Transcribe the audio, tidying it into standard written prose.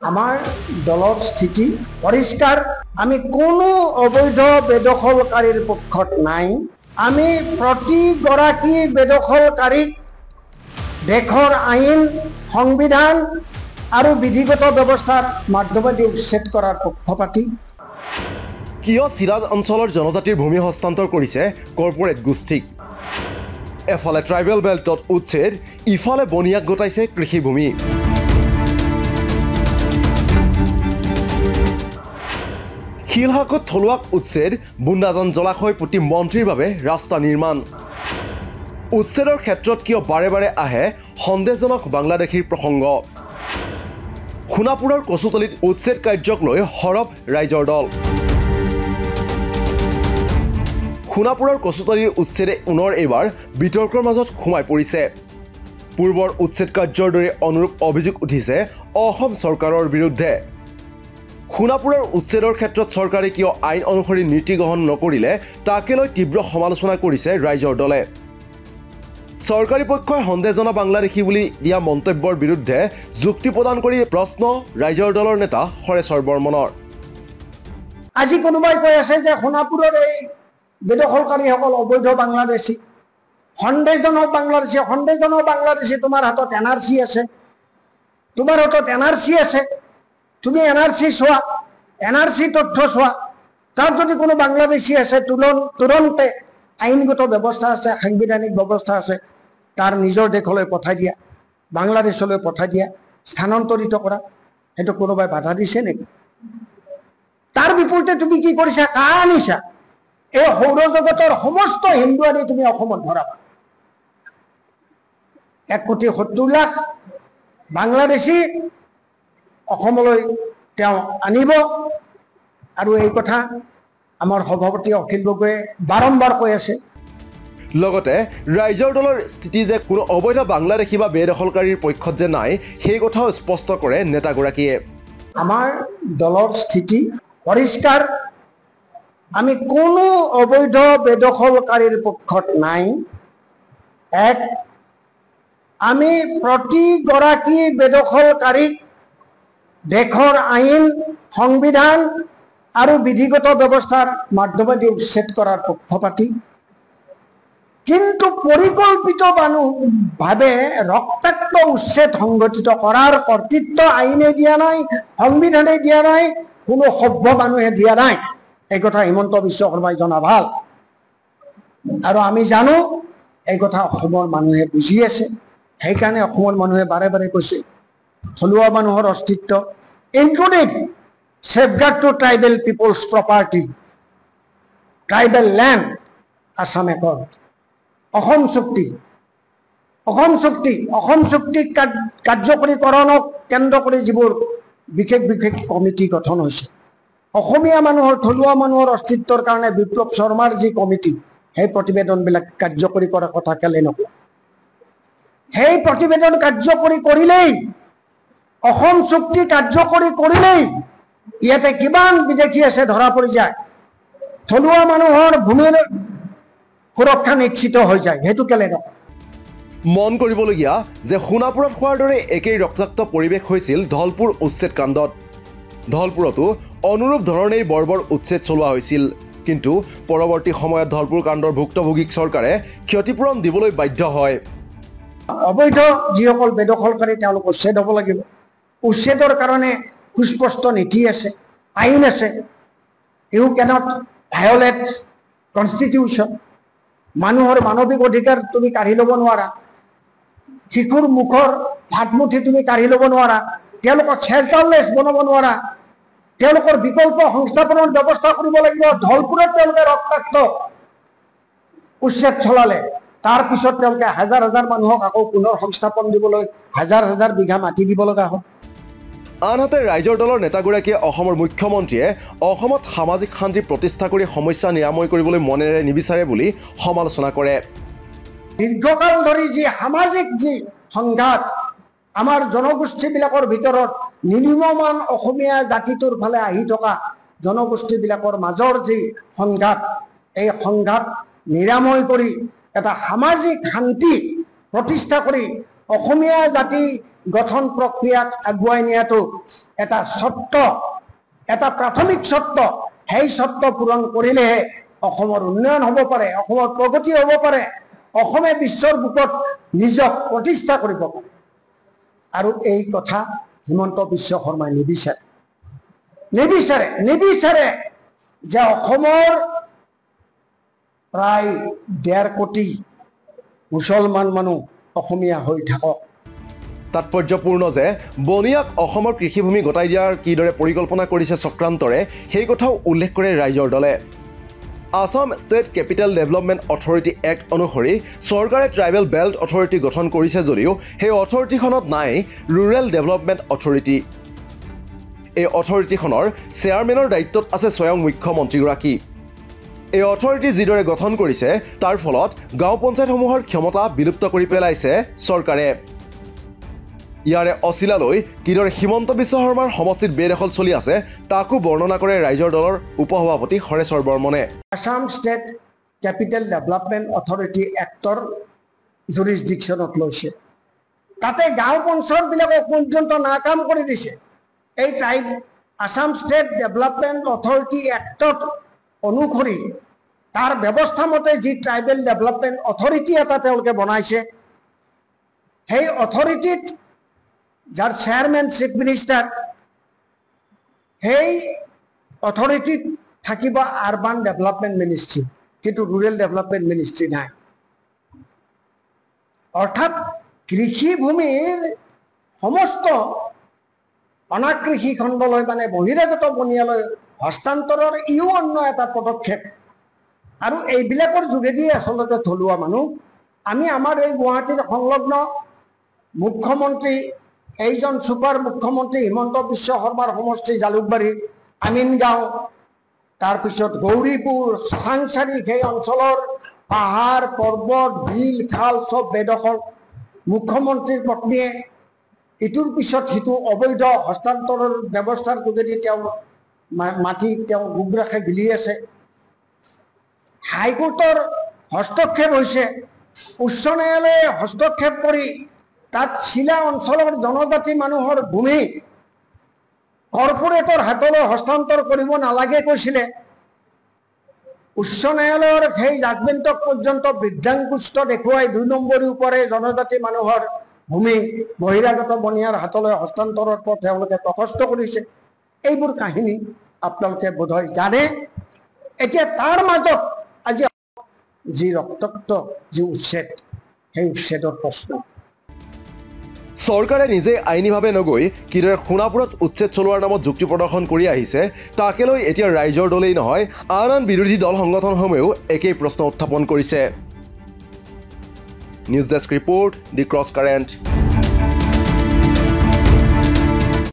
আমাৰ দলৰ স্থিতি পৰিষ্কাৰ। আমি কোনো অবৈধ বেদখলকাৰীৰ পক্ষত নাই। আমি প্ৰতিগৰাকী বেদখলকাৰীক দেশৰ আইন, সংবিধান আৰু বিধিগত ব্যৱস্থাৰ মাধ্যমেদি উচ্ছেদ কৰাৰ পক্ষপাতী। কিয় চিৰাজ অঞ্চলৰ জনজাতিৰ ভূমি হস্তান্তৰ কৰিছে কৰ্পৰেট গোষ্ঠীক? এফালে ট্ৰাইবেল বেল্টত উচ্ছেদ, ইফালে বনিয়াক গোটাইছে কৃষিভূমি। শিলহাকত থলুৱাক উচ্ছেদ, বুন্দাজান জলাশয় পুতি মন্ত্ৰীৰ বাবে ৰাস্তা নিৰ্মাণ। উচ্ছেদৰ ক্ষেত্ৰত কিয় বাৰে বাৰে আহে সন্দেহজনক বাংলাদেশীৰ প্ৰসংগ? সোণাপুৰৰ কচুতলিত উচ্ছেদ কাৰ্যক লৈ সৰব ৰাইজৰ দল। সোণাপুৰৰ কচুতলিৰ উচ্ছেদে পুনৰ এইবাৰ বিতৰ্কৰ মাজত সোমাই পৰিছে। পূৰ্বৰ উচ্ছেদ কাৰ্যৰ দৰে অনুৰূপ অভিযোগ উঠিছে অসম চৰকাৰৰ বিৰুদ্ধে। সোণাপুৰৰ উচ্ছেদৰ ক্ষেত্ৰত চৰকাৰে কিয় আইন অনুসৰি নীতি গ্ৰহণ নকৰিলে তাকে লৈ তীব্ৰ সমালোচনা কৰিছে ৰাইজৰ দলে। চৰকাৰী পক্ষই সন্দেহজনক বাংলাদেশী বুলি দিয়া মন্তব্যৰ বিৰুদ্ধে যুক্তি প্ৰদান কৰি প্ৰশ্ন ৰাইজৰ দলৰ নেতা হৰেশ্বৰ বৰ্মনৰ। আজি কোনোবাই কৈ আছে যে সোণাপুৰৰ এই বেদখলকাৰীসকল অবৈধ বাংলাদেশী, সন্দেহজনক বাংলাদেশী। সন্দেহজনক বাংলাদেশী তোমাৰ হাতত এনআৰচি আছে, তোমাৰ হাতত এনআৰচি আছে। তুমি এনআৰসি চোৱা, এনআৰসি তথ্য চোৱা। তাত যদি কোনো বাংলাদেশী আছে তুৰন্তে আইনগত ব্যৱস্থা আছে, সাংবিধানিক ব্যৱস্থা আছে, তাৰ নিজৰ দেশলৈ পঠাই দিয়া, বাংলাদেশলৈ পঠাই দিয়া, স্থানান্তৰিত কৰা। সেইটো কোনোবাই বাধা দিছে নেকি? তাৰ বিপৰীতে তুমি কি কৰিছা? কা আনিছা? এই সৌৰজগতৰ সমস্ত হিন্দু আনি তুমি অসমত ভৰাবা। 1,70,00,000 বাংলাদেশী অসমলৈ তেওঁ আনিব। আৰু এই কথা আমাৰ সভাপতি অখিল গগৈয়ে বাৰম্বাৰ কৈ আছে। লগতে ৰাইজৰ দলৰ স্থিতি যে কোনো অবৈধ বাংলাদেশী বা বেদখলকাৰীৰ পক্ষত যে নাই, সেই কথাও স্পষ্ট কৰে নেতাগৰাকীয়ে। আমাৰ দলৰ স্থিতি পৰিষ্কাৰ। আমি কোনো অবৈধ বেদখলকাৰীৰ পক্ষত নাই। এক, আমি প্ৰতিগৰাকী বেদখলকাৰীক দেশৰ আইন, সংবিধান আৰু বিধিগত ব্যৱস্থাৰ মাধ্যমেদি উচ্ছেদ কৰাৰ পক্ষপাতী। কিন্তু পৰিকল্পিতভাৱে ৰক্তাক্ত উচ্ছেদ সংঘটিত কৰাৰ কৰ্তৃত্ব আইনে দিয়া নাই, সংবিধানে দিয়া নাই, কোনো সভ্য মানুহে দিয়া নাই। এই কথা হিমন্ত বিশ্ব শৰ্মাই জনা ভাল। আৰু আমি জানো এই কথা অসমৰ মানুহে বুজি আছে। সেইকাৰণে অসমৰ মানুহে বাৰে বাৰে কৈছে থলুৱা মানুহৰ অস্তিত্ব, including safeguard to tribal people's property, tribal land, Assam Accord, Assam চুক্তি, অসম চুক্তি কাৰ্যকৰীকৰণক কেন্দ্ৰ কৰি যিবোৰ বিশেষ বিশেষ কমিটি গঠন হৈছে, অসমীয়া মানুহৰ, থলুৱা মানুহৰ অস্তিত্বৰ কাৰণে বিপ্লৱ শৰ্মাৰ যি কমিটি, সেই প্ৰতিবেদনবিলাক কাৰ্যকৰী কৰাৰ কথা কেলে নকয়? সেই প্ৰতিবেদন কাৰ্যকৰী কৰিলেই, অসম চুক্তি কাৰ্যকৰী কৰিলেই ইয়াতে কিমান বিদেশী আছে ধৰা পৰি যায়, থলুৱা মানুহৰ ভূমিৰ সুৰক্ষা নিশ্চিত হৈ যায়। সেইটো কেলে নকয়? মন কৰিবলগীয়া যে সোণাপুৰত হোৱাৰ দৰে একেই ৰক্তাক্ত পৰিৱেশ হৈছিল ধলপুৰ উচ্ছেদ কাণ্ডত। ধলপুৰতো অনুৰূপ ধৰণেই বৰ্বৰ উচ্ছেদ চলোৱা হৈছিল। কিন্তু পৰৱৰ্তী সময়ত ধলপুৰ কাণ্ডৰ ভুক্তভোগীক চৰকাৰে ক্ষতিপূৰণ দিবলৈ বাধ্য হয়। অবৈধ যিসকল বেদখলকাৰী তেওঁলোক উচ্ছেদ হ'ব লাগিব। উচ্ছেদৰ কাৰণে সুস্পষ্ট নীতি আছে, আইন আছে। You can't violate constitution. মানুহৰ মানৱিক অধিকাৰ তুমি কাঢ়ি ল'ব নোৱাৰা। শিশুৰ মুখৰ ভাতমুঠি তুমি কাঢ়ি ল'ব নোৱাৰা। তেওঁলোকক শেল্টাৰলেছ বনাব নোৱাৰা। তেওঁলোকৰ বিকল্প সংস্থাপনৰ ব্যৱস্থা কৰিব লাগিব। ধলপুৰত তেওঁলোকে ৰক্তাক্ত উচ্ছেদ চলালে, তাৰপিছত তেওঁলোকে হাজাৰ হাজাৰ মানুহক আকৌ পুনৰ সংস্থাপন দিবলৈ হাজাৰ হাজাৰ বিঘা মাটি দিব লগা হয়। আনহাতে ৰাইজৰ দলৰ নেতাগৰাকীয়ে অসমৰ মুখ্যমন্ত্ৰীয়ে অসমত সামাজিক শান্তি প্ৰতিষ্ঠা কৰি সমস্যা নিৰাময় কৰিবলৈ মনেৰে নিবিচাৰে বুলি সমালোচনা কৰে। দীৰ্ঘকাল ধৰি যি সামাজিক যি সংঘাত আমাৰ জনগোষ্ঠীবিলাকৰ ভিতৰত, নিম্নমান অসমীয়া জাতিটোৰ ফালে আহি থকা জনগোষ্ঠীবিলাকৰ মাজৰ যি সংঘাত, এই সংঘাত নিৰাময় কৰি এটা সামাজিক শান্তি প্ৰতিষ্ঠা কৰি অসমীয়া জাতি গঠন প্ৰক্ৰিয়াক আগুৱাই নিয়াটো এটা চৰ্ত, এটা প্ৰাথমিক চৰ্ত। সেই চৰ্ত পূৰণ কৰিলেহে অসমৰ উন্নয়ন হ'ব পাৰে, অসমৰ প্ৰগতি হ'ব পাৰে, অসমে বিশ্বৰ বুকত নিজক প্ৰতিষ্ঠা কৰিব পাৰে। আৰু এই কথা হিমন্ত বিশ্ব শৰ্মাই নিবিচাৰে যে অসমৰ প্ৰায় 1.5 কোটি মুছলমান মানুহ অসমীয়া হৈ থাকক। তাৎপৰ্যপূৰ্ণ যে বনিয়াক অসমৰ কৃষিভূমি গতাই দিয়াৰ কিদৰে পৰিকল্পনা কৰিছে চক্ৰান্তৰে সেই কথাও উল্লেখ কৰে ৰাইজৰ দলে। Assam state capital development authority act অনুসৰি চৰকাৰে ট্ৰাইবেল বেল্ট অথৰিটি গঠন কৰিছে যদিও সেই অথৰিটিখনত নাই ৰুৰেল ডেভেলপমেণ্ট অথৰিটি। এই অথৰিটিখনৰ চেয়াৰমেনৰ দায়িত্বত আছে স্বয়ং মুখ্যমন্ত্ৰীগৰাকী। এই অথৰিটি যিদৰে গঠন কৰিছে তাৰ ফলত গাঁও পঞ্চায়তসমূহৰ ক্ষমতা বিলুপ্ত কৰি পেলাইছে চৰকাৰে। ইয়াৰে অচিলালৈ কিদৰে হিমন্ত বিশ্ব শৰ্মাৰ সমষ্টিত বেদখল চলি আছে তাকো বৰ্ণনা কৰে ৰাইজৰ দলৰ উপসভাপতি হৰেশ্বৰ বৰ্মনে। Assam state capital development authority এক্টৰ জুৰিছডিকশ্যনত লৈছে, তাতে গাঁও পঞ্চায়তবিলাকক পৰ্যন্ত নাকাম কৰি দিছে। এই আসাম ষ্টেট ডেভেলপমেণ্ট অথৰিটি এক্টত অনুসৰি তাৰ ব্যৱস্থা মতে যি ট্ৰাইবেল ডেভেলপমেণ্ট অথৰিটি এটা তেওঁলোকে বনাইছে, সেই অথৰিটিত যাৰ চেয়াৰমেন চিফ মিনিষ্টাৰ, সেই অথৰিটিত থাকিব আৰবান ডেভেলপমেণ্ট মিনিষ্ট্ৰী, কিন্তু ৰুৰেল ডেভেলপমেণ্ট মিনিষ্ট্ৰী নাই। অৰ্থাৎ কৃষিভূমিৰ সমস্ত অনাকৃষি খণ্ডলৈ মানে বহিৰাগত বনিয়ালৈ হস্তান্তৰৰ ইও অন্য এটা পদক্ষেপ। আৰু এইবিলাকৰ যোগেদি আচলতে থলুৱা মানুহ আমি আমাৰ এই গুৱাহাটীৰ সংলগ্ন মুখ্যমন্ত্ৰী, এইজন ছুপাৰ মুখ্যমন্ত্ৰী হিমন্ত বিশ্ব শৰ্মাৰ সমষ্টি জালুকবাৰী, আমিনগাঁও, তাৰপিছত গৌৰীপুৰ, চাংচাৰী, সেই অঞ্চলৰ পাহাৰ পৰ্বত বিল খাল চব বেদখল। মুখ্যমন্ত্ৰীৰ পত্নীয়ে ইটোৰ পিছত সিটো অবৈধ হস্তান্তৰৰ ব্যৱস্থাৰ যোগেদি তেওঁ মাটি তেওঁ গুগৰাখে গিলি আছে। হাইকোৰ্টৰ হস্তক্ষেপ হৈছে, উচ্চ ন্যায়ালয়ে হস্তক্ষেপ কৰি তাত শিলা অঞ্চলৰ জনজাতি মানুহৰ ভূমি কৰ্পোৰেটৰ হাতলৈ হস্তান্তৰ কৰিব নালাগে কৈছিলে। উচ্চ ন্যায়ালয়ৰ সেই জাজমেণ্টক পৰ্যন্ত বৃদ্ধাংকুষ্ট দেখুৱাই 2 নম্বৰী ওপৰে জনজাতি মানুহৰ ভূমি বহিৰাগত বনিয়াৰ হাতলৈ হস্তান্তৰৰ পথ তেওঁলোকে প্ৰশস্ত কৰিছে। এইবোৰ কাহিনী আপোনালোকে বোধহয় জানে। এতিয়া তাৰ মাজত আজি যি ৰক্তাক্ত যি উচ্ছেদ, সেই উচ্ছেদৰ প্ৰশ্ন চৰকাৰে নিজে আইনীভাৱে নগৈ কিদৰে সোণাপুৰত উচ্ছেদ চলোৱাৰ নামত যুক্তি প্ৰদৰ্শন কৰি আহিছে তাকে লৈ এতিয়া ৰাইজৰ দলেই নহয় আন বিৰোধী দল সংগঠনসমূহেও একেই প্ৰশ্ন উত্থাপন কৰিছে। নিউজ ডেস্ক ৰিপৰ্ট, দি ক্ৰছ কাৰেণ্ট।